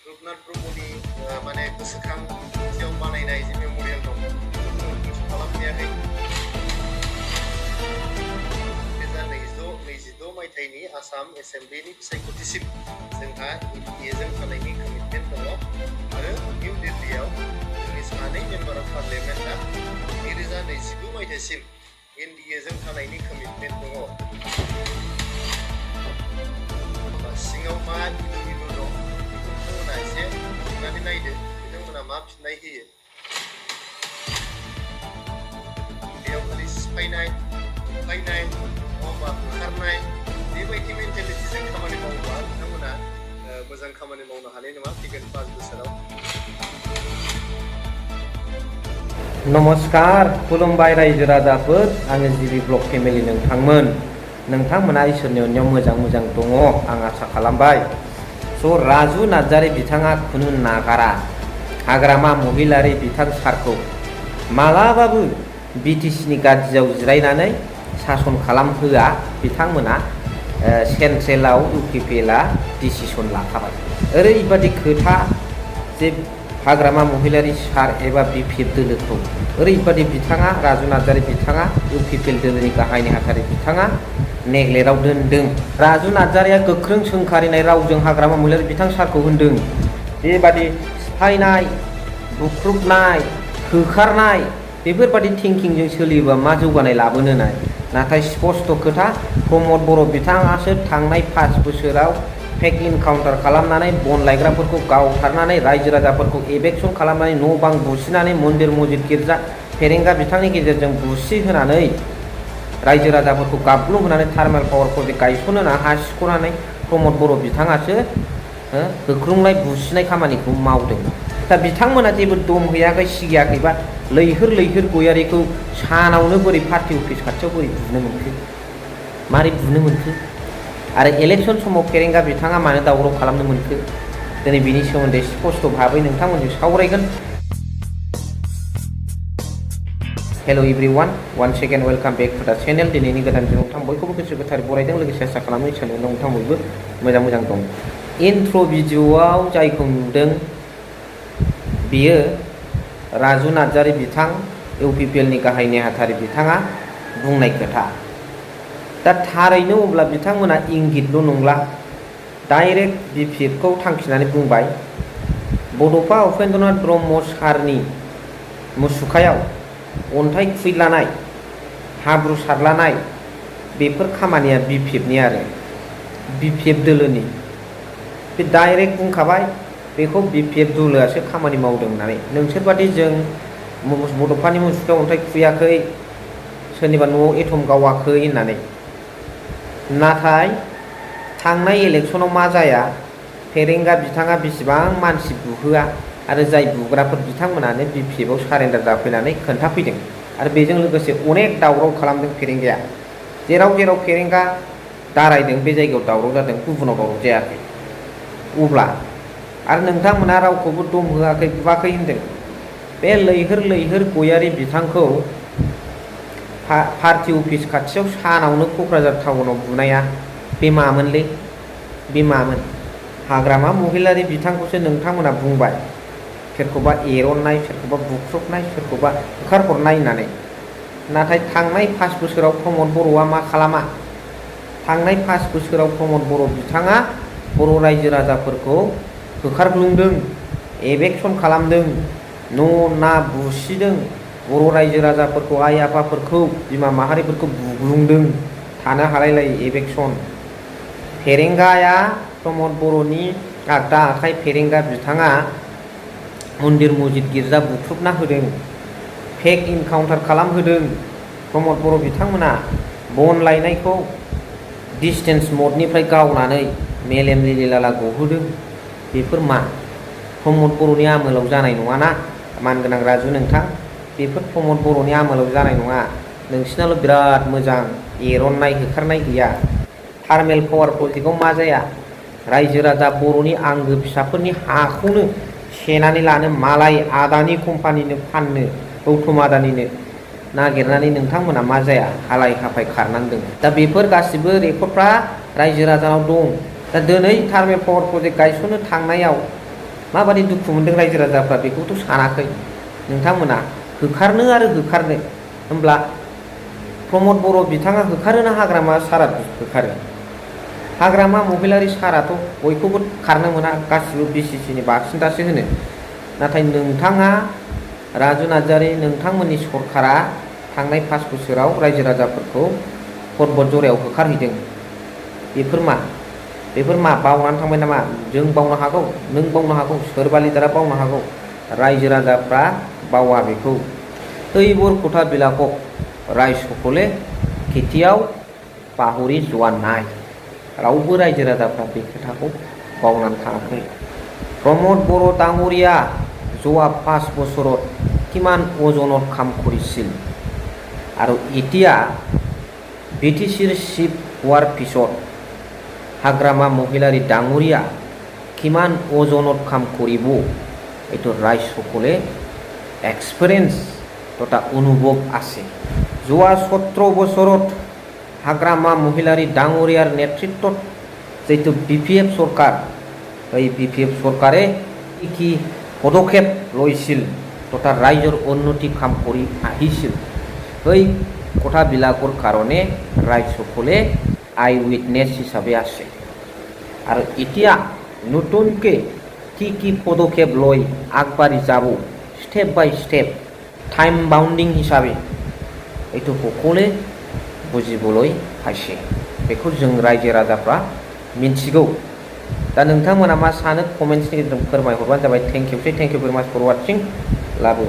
रुपनाथ ब्रह्मनि माने गोसोखांथियाव बानायनाय जे मेम'रियेल दं खालामफैयाखै 2022 मायथाइनि आसाम एसेम्ब्लिनि बिसायख'थिसिम जोंहा एनडिएजों थानायनि कमिटमेन्ट दङ आरो निउ दिल्लीयाव जोंनि सानै मेम्बार अफ पार्लियामेन्टआ 2029 मायथाइसिम एनडिएजों थानायनि कमिटमेन्ट दङ। सिङाव मा इलु दं बिथांमोना एसे सोंनानै नायदो बिथांमोना मा फिननाय होयो। बेयाव खालि सिफायनाय बुफायनाय नङाबा होखारनाय बेबायदि मेन्टेलिटिजों खामानि मावोबा बिथांमोना मोजां खामानि मावनो हानाय नङा फैगोन 5 बोसोराव। नमस्कार खुलुमबाय रायजो राजाफोर, आङो जिबि ब्लग फेमिलि नोंथांमोना इसोरनि अननायाव मोजां दङ आं आसा खालामबाय। स' राजु नार्जारी बिथाङा खुनु नागारा हाग्रामा महिलारि बिथां सारखौ मालाबाबो बिटिसिनि गादियाव जिरायनानै सासन खालामहोआ। बिथांमोना सेन्ट्रेलाव UPPLआ डिसिसन लाखाबाय। ओरैबादि खोथा जे हाग्रामा महिलारि सार एबा BPF दोलोखौ ओरैबादि बिथाङा राजु नार्जारी बिथाङा UPPL दोलोनि गाहाय नेहाथारि बिथाङा नेग्लेक्टआव दोनदों। राजु नार्जारीया गोख्रों सोंखारिनाय रावजों हाग्रामा महिलारि बिथां सारखौ होनदों बेबादि सिफायनाय बुख्रुबनाय होखारनाय बेफोरबादि थिंकिंजों सोलियोबा मा जौगानाय लाबोनो नाय। नाथाय स्पष्ट खोथा प्रमद बर' बिथाङासो थांनाय 5 बोसोराव फेक इनकाउन्टार खालामनानै बन लायग्राफोरखौ गावथारनानै रायजो राजाफोरखौ एभेक्सन खालामनानै न' बां बुसिनानै मन्दिर मस्जिद गिर्जा फेरेंगा बिथांनि गेजेरजों बुसि होनानै रायजो राजाफोरखौ गाबग्लु होनानै थार्मेल पावार प्रजेक्ट गायसनो ना हा सिख'नानै प्रमद बर' बिथाङासो होख्रुंनाय बुसिनाय खामानिखौ मावदों। दा बिथांमोना जेबो दम हैयाखै सिगियाखैबा लैहोर गयारिखौ सानावनो बोरै पार्टी अफिस खाथियाव बोरै बुनो मोनखो, मारै बुनो मोनखो आरो इलेक्शन समाव फेरेंगा बिथाङा मानो दावराव खालामनो मोनखो, दिनै बिनि सोमोन्दै स्पष्ट भाबै नोंथांमोनजों सावरायगोन। Hello' everyone, one second welcome back to the channel. दिनैनि गोदान नोंथां बयखौबो गोसो गोथारै बरायदों, लोगोसे आसा खालामो इसोरनि नोंथां बयबो मोजां दं। इन्ट्र' भिडिअ'आव जायखौ नुदों बियो राजु नार्जारी बिथां UPPLनि गाहाय नेहाथारि बिथाङा बुंनाय खोथा। दा थारैनो अब्ला बिथांमोना इंगितल' नंला, डाइरेक्ट BPFखौ थांखिनानै बुंबाय बड'फा उपेन्द्रनाथ ब्रह्म सारनि मुसुखायाव अन्थाइ खुइलानाय हाब्रु सारलानाय बेफोर खामानिया BPFनि आरो BPF दोलोनि। बे डाइरेक्ट बुंखाबाय बेखौ BPF दोलोआसो खामानि मावदों होननानै। नोंसोरबादि जों बड'फानि मुसुखायाव अन्थाइ खुइयाखै, सोरनिबा न'आव एटम गावाखै होननानै। नाथाय थांनाय इलेक्सनाव मा जाया, फेरेंगा बिथाङा बेसेबां मानसि बुहोआ आरो जाय बुग्राफोर बिथांमोनानो BPFआव सारेन्डार जाफैनानै खोन्थाफैदों आरो बेजों लोगोसे अनेक दावराव खालामदों फेरेंगाया। जेराव फेरेंगा दारायदों बे जायगायाव दावराव जादों, गुबुनाव दावराव जायाखै। अब्ला आरो नोंथांमोना रावखौबो दम होआखै बुवाखै होनदों। बे लैहोर गयारी बिथांखौ पार्टी अफिस खाथियाव सानावनो क'क्राझार टाउनाव बुनाया बे मामोनलै? बे मामोन? हाग्रामा महिलारि बिथांखौसो नोंथांमोना बुंबाय सोरखौबा एरननाय, सोरखौबा बुख्रुबनाय, सोरखौबा होखारहरनाय होननानै। नाथाय थांनाय 5 बोसोराव प्रमद बर'आ मा खालामा? थांनाय 5 बोसोराव प्रमद बर' बिथाङा बर' रायजो राजाफोरखौ होखारग्लुंदों, एभेक्सन खालामदों, न' ना बुसिदों, बर' रायजो राजाफोरखौ आइ आफाफोरखौ बिमा माहारिफोरखौ बुग्लुंदों, थानो हालायलायै एभेक्सन। फेरेंगाया प्रमद बर'नि आगदा आखाइ फेरेंगा बिथाङा मन्दिर मस्जिद गिर्जा बुख्रुबना होदों, फेक इनकाउन्टार खालामहोदों। प्रमद बर' बिथांमोना बन लायनायखौ डिसटेन्स मदनिफ्राय गावनानै मेलेम लिलिलाला गहोदों। बेफोर मा प्रमद बर'नि आमोलाव जानाय नङाना मानगोनां राजु नोंथां? बेफोर प्रमद बर'नि आमोलाव जानाय नङा। नोंसिनाल' बिराद मोजां एरननाय होखारनाय गैया। थार्मेल पावार प्रजेक्टआव मा जाया? रायजो राजा बर'नि आंगो फिसाफोरनि हाखौनो सेनानै लानो मालाय आदानि कम्पानिनो फाननो, गौतम आदानिनो नागिरनानै नोंथांमोना मा जाया? हालाय हाफाय खारनांदों। दा बेफोर गासिबो रेकर्डफ्रा रायजो राजानाव दं। दा दिनै थार्मेल पावार प्रजेक्ट गायसननो थांनायाव माबादि दुखु मोनदों रायजो राजाफ्रा बेखौथ' सानाखै नोंथांमोना होखारनो आरो होखारनो होमब्ला प्रमद बर' बिथाङा होखारोना हाग्रामा सारा होखारो हाग्रामा महिलारि साराथ' बयखौबो खारनो मोना गासिबो BCCनि बांसिनदासो होनो नाथाय नोंथाङा राजु नार्जारि नोंथांमोननि सरकारा थांनाय 5 बोसोराव रायजो राजाफोरखौ पर्बत जरायाव होखारहैदों बेफोर मा बावनानै थांबाय नामा जों बावनो हागौ नों बावनो हागौ सोरबा लिडारा बावनो हागौ रायजो राजाफ्रा बावा बेखौ এইবোৰ কথাবিলাকক रायजসকলে केতিয়াव पाहरि যোৱা নাই रावबो रायजो राजाफ्रा बे खोथाखौ बावनानै थाङाखै प्रमद बर' डाঙरिया যোৱা 5 বছৰত কিমান ওজনত কাম কৰিছিল আৰু এতিয়া BTCৰ চিফ হোৱাৰ পিছত हाग्रामा महिलारि डाঙरिया किमान ओजनत काम करिब एतो रायजসকলে एक्सपिरियेन्स तथा अनुभव आसे जोआ 17 বছৰত हाग्रामा महिलारि डाঙरियार नेतृत्वत जेतु BPF सरकार BPF सरकारे কি পদক্ষেপ লৈছিল तथा रायजोर उन्नति काम करि আহিছিল কথাবিলাকৰ কাৰণে रायजসকলে आई उइटनेस हिसाबै आसे आरो इतिया नतुनके की पदक्षेप लय आगबारि जाबो step by step time bounding हिसाबै एतो সকলে बुजिबोलै हायसे बेखौ जों रायजो राजाफ्रा मिन्थिगौ दा नोंथांमोना मा सानो कमेन्ट्सनि गेजेरजों फोरमायहरबानो जाबाय थेंक इउ भेरि माच फर वाचिं लाबो